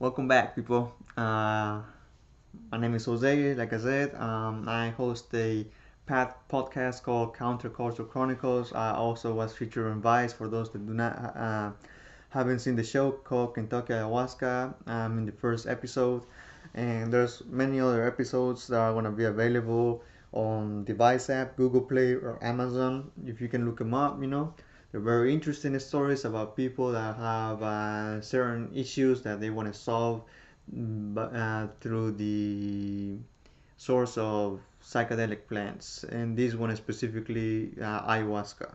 Welcome back, people. My name is Jose. Like I said, I host a podcast called Counterculture Chronicles. I also was featured on Vice for those that do not haven't seen the show called Kentucky Ayahuasca. I'm in the first episode, and there's many other episodes that are gonna be available on Device app, Google Play, or Amazon. If you can look them up, they're very interesting stories about people that have certain issues that they want to solve, but through the source of psychedelic plants, and this one is specifically ayahuasca.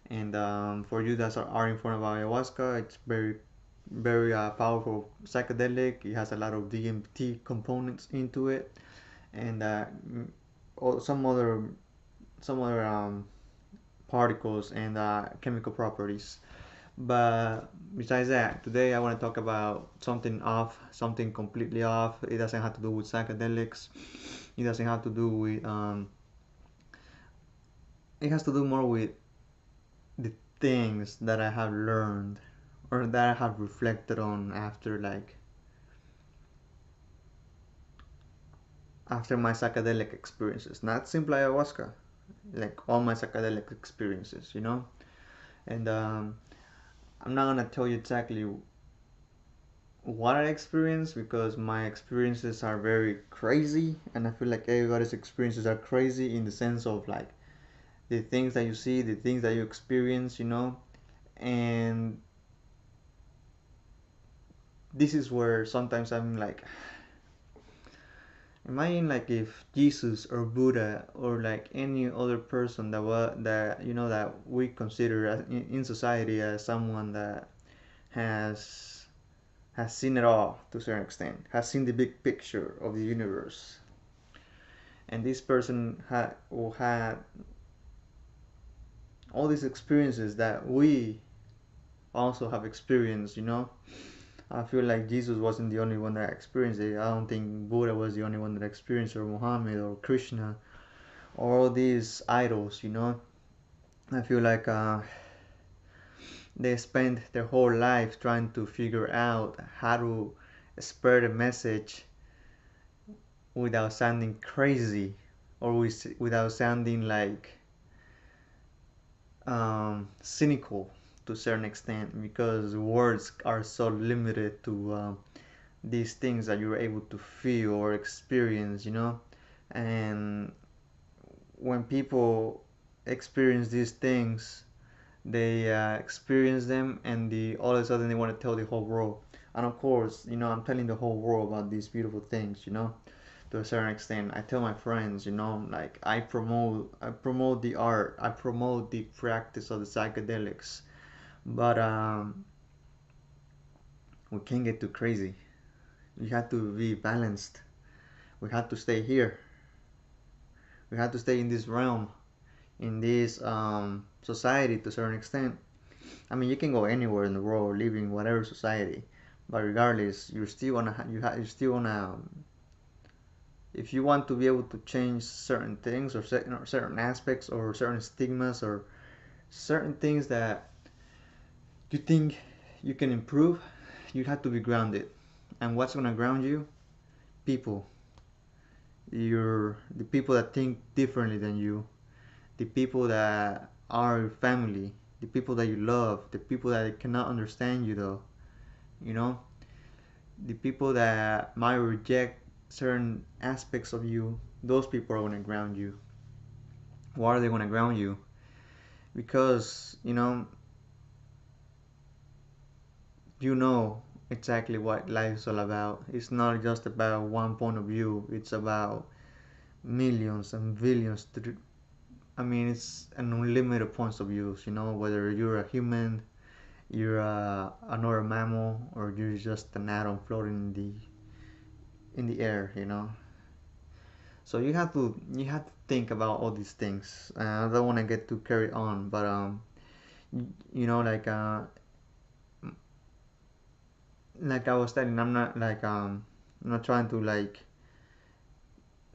And for you that are in front of ayahuasca, it's very powerful psychedelic. It has a lot of DMT components into it, and some other particles and chemical properties. But besides that, today I want to talk about something off, something completely off. It doesn't have to do with psychedelics. It doesn't have to do with. It has to do more with the things that I have learned or that I have reflected on after my psychedelic experiences. Not simply ayahuasca, like all my psychedelic experiences. And I'm not gonna tell you exactly what I experienced because my experiences are very crazy, and I feel like everybody's experiences are crazy in the sense of like the things that you see, the things that you experience. And this is where sometimes I'm like, imagine like if Jesus or Buddha or like any other person that we consider in society as someone that has has seen it all to a certain extent, has seen the big picture of the universe. And this person had all these experiences that we also have experienced. I feel like Jesus wasn't the only one that experienced it. I don't think Buddha was the only one that experienced it, or Muhammad or Krishna or all these idols. I feel like they spend their whole life trying to figure out how to spread a message without sounding crazy or without sounding like cynical to a certain extent, because words are so limited to these things that you're able to feel or experience. And when people experience these things, they experience them, and all of a sudden they want to tell the whole world. And of course, I'm telling the whole world about these beautiful things. To a certain extent, I tell my friends, like I promote the art, I promote the practice of the psychedelics, but we can't get too crazy. We have to be balanced. We have to stay here. We have to stay in this realm, in this society to a certain extent. I mean, you can go anywhere in the world, live in whatever society, but regardless, you're still gonna you still wanna if you want to be able to change certain things or certain aspects or certain stigmas or certain things that you think you can improve, you have to be grounded. And what's gonna ground you? People. The people that think differently than you, the people that are your family, the people that you love, the people that cannot understand you though, you know, the people that might reject certain aspects of you. Those people are gonna ground you. Why are they gonna ground you? Because you know exactly what life is all about. It's not just about one point of view. It's about millions and billions. I mean, it's an unlimited points of views. Whether you're a human, you're another mammal, or you're just an atom floating in the air. So you have to think about all these things. I don't want to get too carried on, but like like I was telling, I'm not trying to like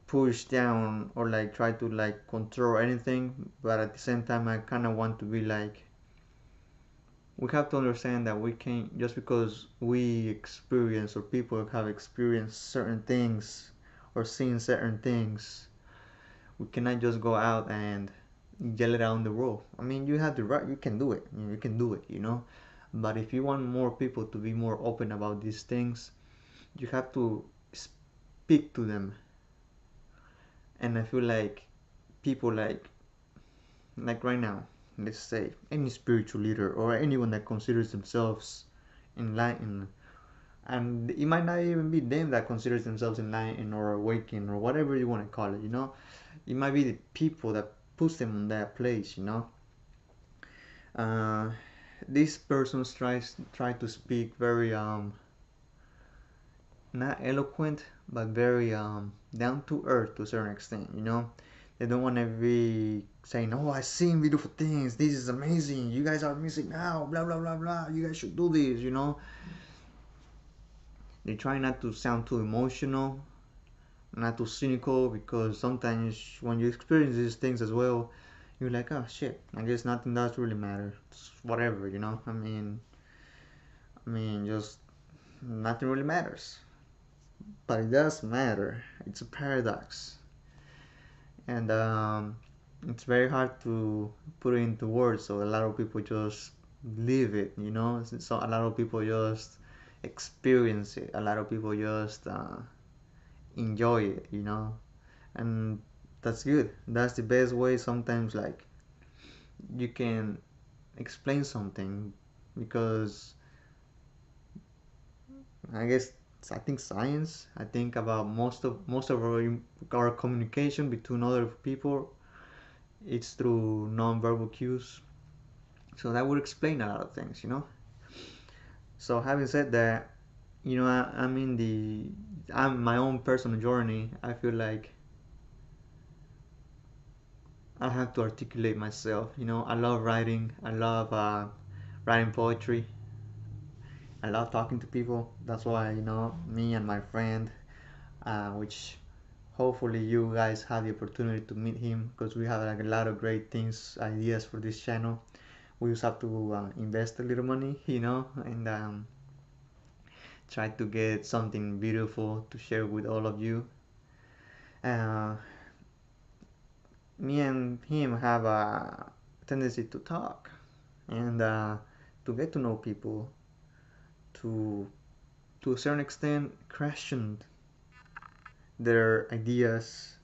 push down or like try to like control anything, but at the same time I kind of want to be like we have to understand that we can't, just because we experience or people have experienced certain things or seen certain things, we cannot just go out and yell it out in the world. I mean, you have the right, you can do it. You can do it, you know. But if you want more people to be more open about these things, you have to speak to them. And I feel like people like right now, let's say any spiritual leader or anyone that considers themselves enlightened, and it might not even be them that considers themselves enlightened or awakened or whatever you want to call it, you know. It might be the people that puts them in that place, you know. uh, this person try to speak very not eloquent, but very down to earth to a certain extent, you know. They don't want to be saying, oh, I seen beautiful things, this is amazing, you guys are missing out, blah blah blah blah, you guys should do this, you know. They try not to sound too emotional, not too cynical, because sometimes when you experience these things as well, you're like, oh shit, I guess nothing does really matter. It's whatever, you know. I mean, just nothing really matters. But it does matter. It's a paradox, and it's very hard to put it into words. So a lot of people just live it, you know. So a lot of people just experience it. A lot of people just enjoy it, you know, and that's good. That's the best way. Sometimes, like, you can explain something, because I guess I think science. I think about most of our communication between other people. It's through non-verbal cues. So that would explain a lot of things, you know. So having said that, you know, I'm in I'm my own personal journey. I feel like I have to articulate myself. You know, I love writing. I love writing poetry. I love talking to people. That's why, you know, me and my friend, which hopefully you guys have the opportunity to meet him, because we have like a lot of great things, ideas for this channel. We just have to invest a little money, you know, and try to get something beautiful to share with all of you. Uh, Me and him have a tendency to talk and to get to know people, to a certain extent question their ideas,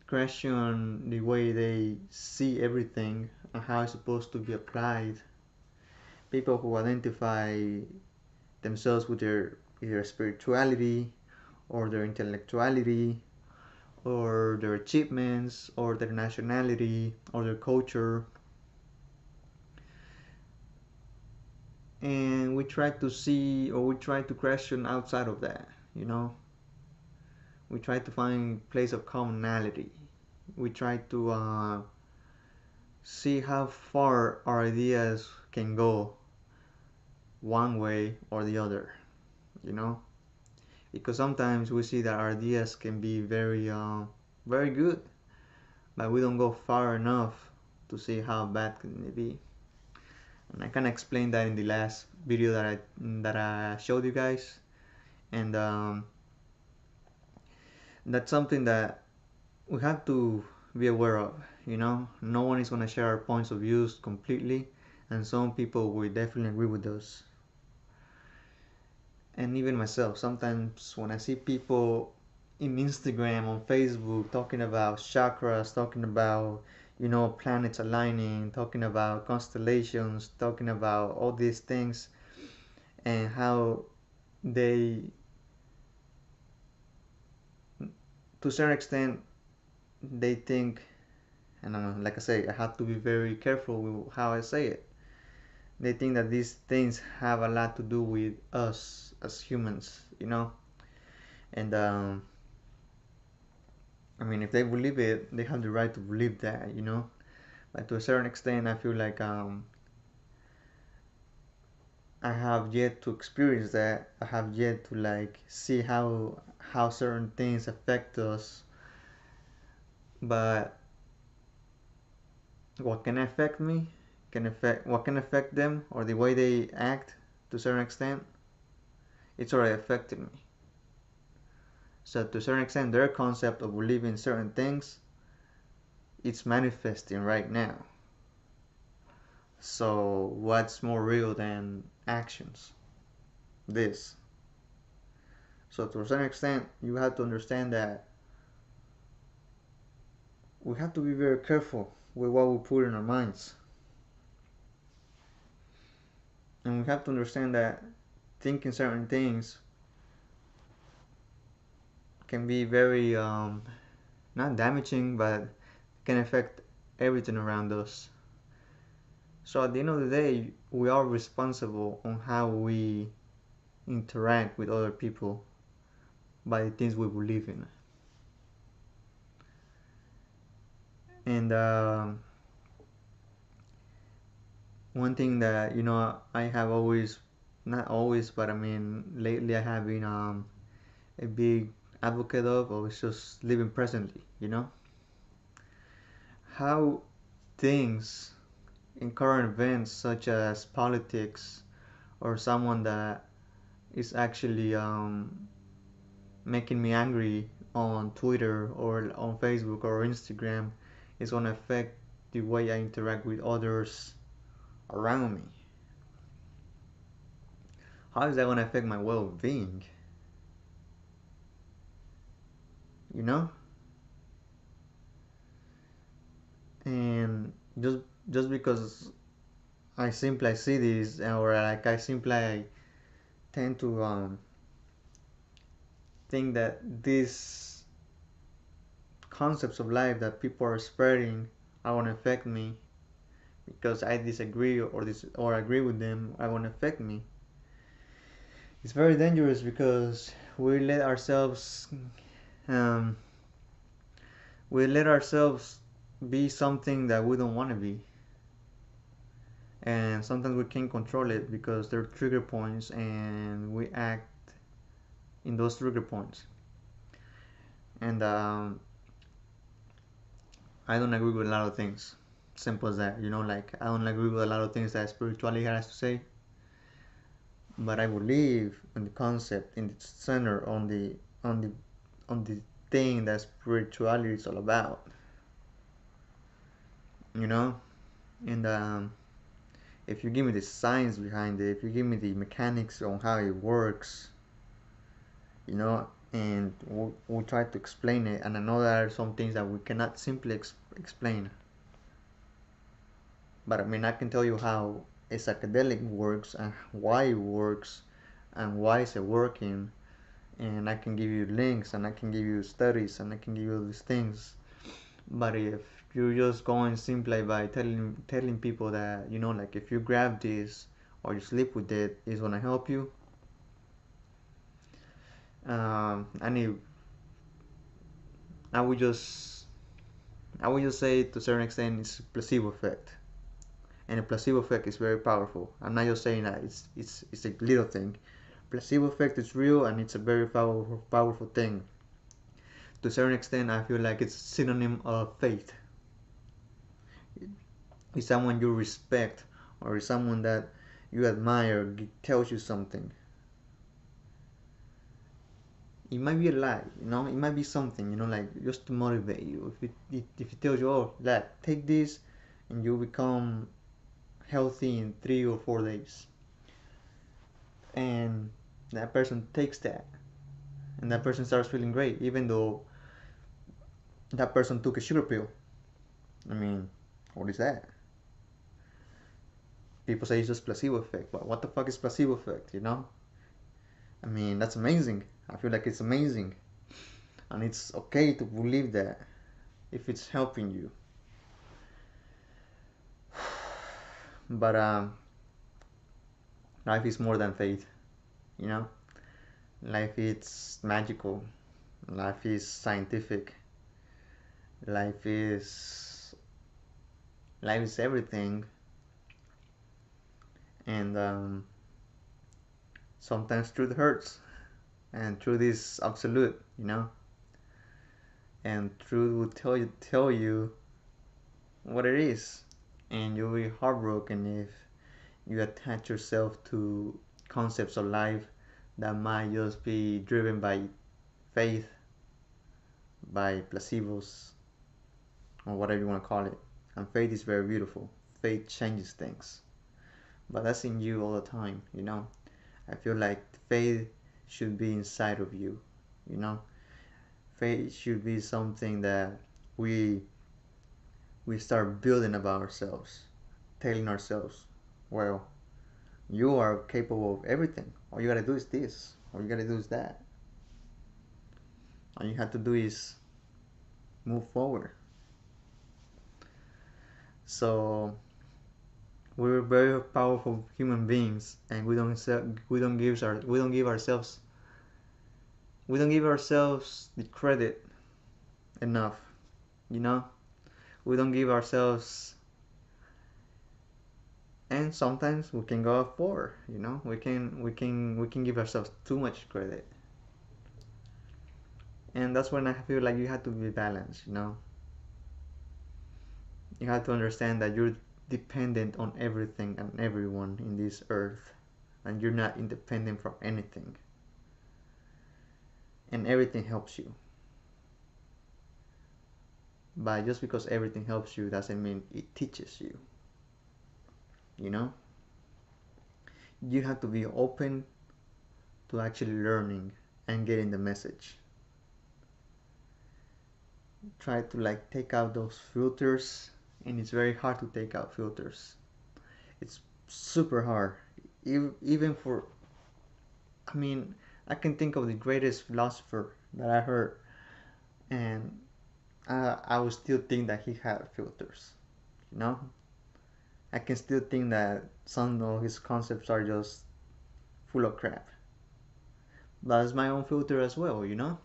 question the way they see everything and how it's supposed to be applied. People who identify themselves with their either spirituality or their intellectuality or their achievements or their nationality or their culture, and we try to see, or we try to question outside of that, you know. We try to find place of commonality. We try to see how far our ideas can go one way or the other, you know. Because sometimes we see that our ideas can be very good, but we don't go far enough to see how bad can it be. And I kind of explained that in the last video that I showed you guys, and that's something that we have to be aware of. You know, no one is gonna share our points of views completely, and some people will definitely agree with us. And even myself, sometimes when I see people in Instagram, on Facebook, talking about chakras, talking about, you know, planets aligning, talking about constellations, talking about all these things, and how they, to a certain extent, they think, and like I say, I have to be very careful with how I say it. They think that these things have a lot to do with us as humans, you know. And I mean, if they believe it, they have the right to believe that, you know. But to a certain extent, I feel like I have yet to experience that. I have yet to like see how certain things affect us. But what can affect me can affect them, or the way they act to a certain extent, it's already affected me. So to a certain extent, their concept of believing certain things, it's manifesting right now. So what's more real than actions? This. So to a certain extent, you have to understand that we have to be very careful with what we put in our minds. And we have to understand that thinking certain things can be very, not damaging, but can affect everything around us. So at the end of the day, we are responsible on how we interact with other people by the things we believe in. And one thing that I have always, not always, but I mean lately I have been a big advocate of is just living presently. How things in current events such as politics or someone that is actually making me angry on Twitter or on Facebook or Instagram is going to affect the way I interact with others around me. How is that going to affect my well-being? You know? And just because I simply see this, or like I simply tend to think that these concepts of life that people are spreading are going to affect me because I disagree or agree with them, are going to affect me. It's very dangerous because um, we let ourselves be something that we don't want to be, and sometimes we can't control it because they're trigger points and we act in those trigger points. And I don't agree with a lot of things. Simple as that. Like I don't agree with a lot of things that spirituality has to say, but I believe in the concept, in the center, on the thing that spirituality is all about. You know, and if you give me the science behind it, if you give me the mechanics on how it works, and we'll try to explain it. And I know there are some things that we cannot simply explain, but I mean I can tell you how a psychedelic works and why it works and why is it working, and I can give you links and I can give you studies and I can give you all these things. But if you're just going simply by telling people that like if you grab this or you sleep with it, it's gonna help you, and I would just I would just say to a certain extent it's a placebo effect, and a placebo effect is very powerful. I'm not just saying that it's a little thing. Placebo effect is real and it's a very powerful thing. To a certain extent, I feel like it's a synonym of faith. It's someone you respect or it's someone that you admire tells you something. It might be a lie, it might be something, like just to motivate you. If it tells you, oh, lad, take this and you become healthy in 3 or 4 days, and that person takes that and that person starts feeling great, even though that person took a sugar pill. I mean, what is that? People say it's just placebo effect, but what the fuck is placebo effect? I mean, that's amazing. I feel like it's amazing, and it's okay to believe that if it's helping you. But life is more than faith, you know. Life is magical. Life is scientific. Life is life is everything, and sometimes truth hurts, and truth is absolute, and truth will tell you what it is. and you'll be heartbroken if you attach yourself to concepts of life that might just be driven by faith, by placebos, or whatever you want to call it. And faith is very beautiful. Faith changes things. But that's in you all the time, you know. I feel like faith should be inside of you, you know. Faith should be something that we we start building about ourselves, telling ourselves, well, you are capable of everything. All you gotta do is this. All you gotta do is that. All you have to do is move forward. So we're very powerful human beings, and we don't give ourselves the credit enough. You know, we don't give ourselves, and sometimes we can go for. You know, we can give ourselves too much credit, and that's when I feel like you have to be balanced. You know, you have to understand that you're dependent on everything and everyone in this earth, and you're not independent from anything, and everything helps you. But just because everything helps you doesn't mean it teaches you. You know, you have to be open to actually learning and getting the message. Try to like take out those filters, and it's very hard to take out filters. It's super hard. Even for, I mean, I can think of the greatest philosopher that I heard, and I would still think that he had filters. You know, I can still think that some of his concepts are just full of crap. That's my own filter as well, you know.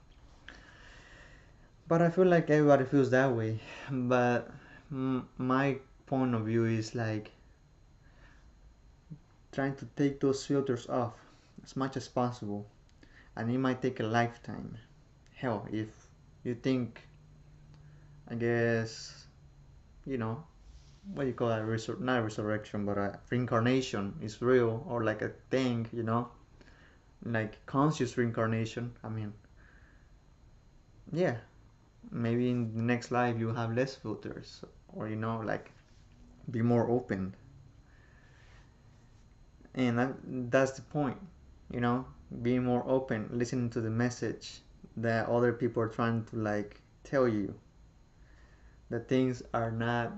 But I feel like everybody feels that way. But my point of view is like trying to take those filters off as much as possible, and it might take a lifetime. Hell, if you think, I guess, you know, what do you call that? Not resurrection, but reincarnation is real, or like a thing, you know, like conscious reincarnation. I mean, yeah, maybe in the next life you have less filters, or you know, like be more open. And that's the point, you know, being more open, listening to the message that other people are trying to like tell you, that things are not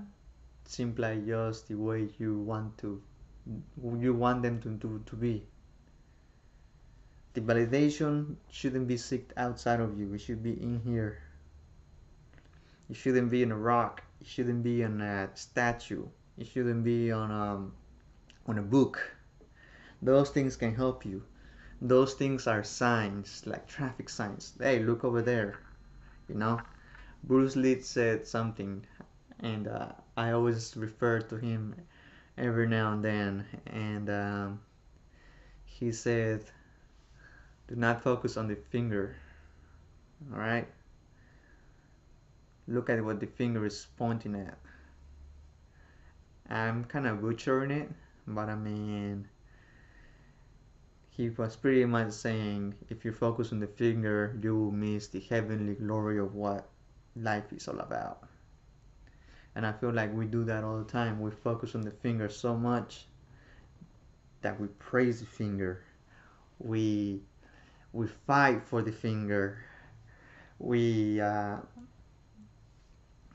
simply just the way you want them to be. The validation shouldn't be seeked outside of you. It should be in here. It shouldn't be in a rock. It shouldn't be on a statue. It shouldn't be on a book. Those things can help you. Those things are signs, like traffic signs. Hey, look over there. You know, Bruce Lee said something, and I always refer to him every now and then. And he said, "Do not focus on the finger. All right. Look at what the finger is pointing at." I'm kind of butchering it, but I mean, he was pretty much saying if you focus on the finger, you will miss the heavenly glory of what life is all about. And I feel like we do that all the time. We focus on the finger so much that we praise the finger. We we fight for the finger. We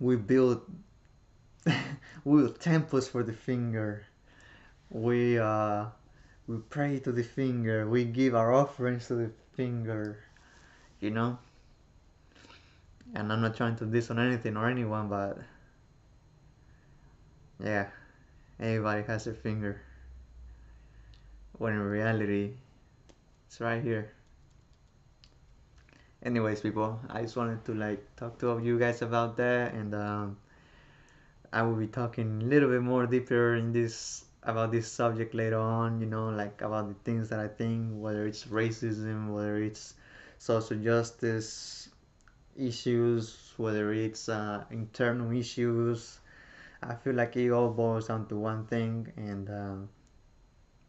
we build we build temples for the finger. We we pray to the finger. We give our offerings to the finger. You know. And I'm not trying to diss on anything or anyone, but yeah, everybody has their finger. When in reality, it's right here. Anyways, people, I just wanted to like talk to you guys about that, and I will be talking a little bit more deeper in this about this subject later on. You know, like about the things that I think, whether it's racism, whether it's social justice issues, whether it's internal issues, I feel like it all boils down to one thing, and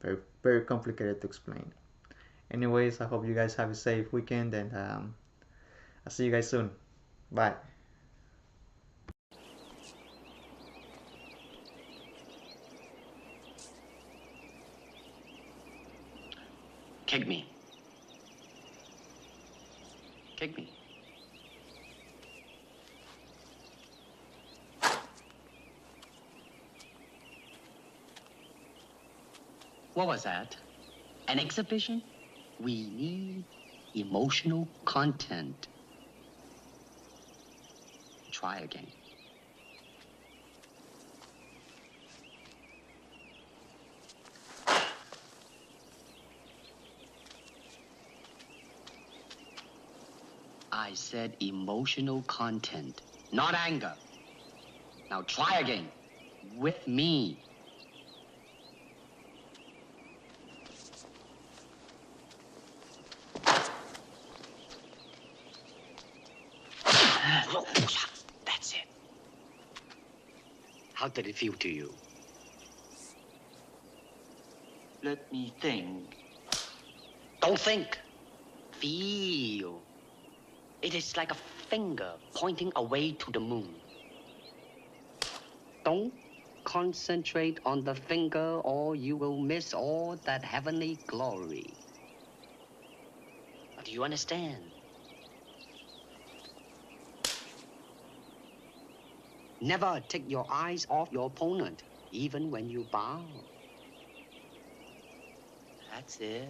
very very complicated to explain. Anyways, I hope you guys have a safe weekend, and I'll see you guys soon. Bye. Kick me. Kick me. What was that? An exhibition? We need emotional content. Try again. I said emotional content, not anger. Now try again. With me. That's it. How did it feel to you? Let me think. Don't think. Feel. It is like a finger pointing away to the moon. Don't concentrate on the finger or you will miss all that heavenly glory. Do you understand? Never take your eyes off your opponent, even when you bow. That's it.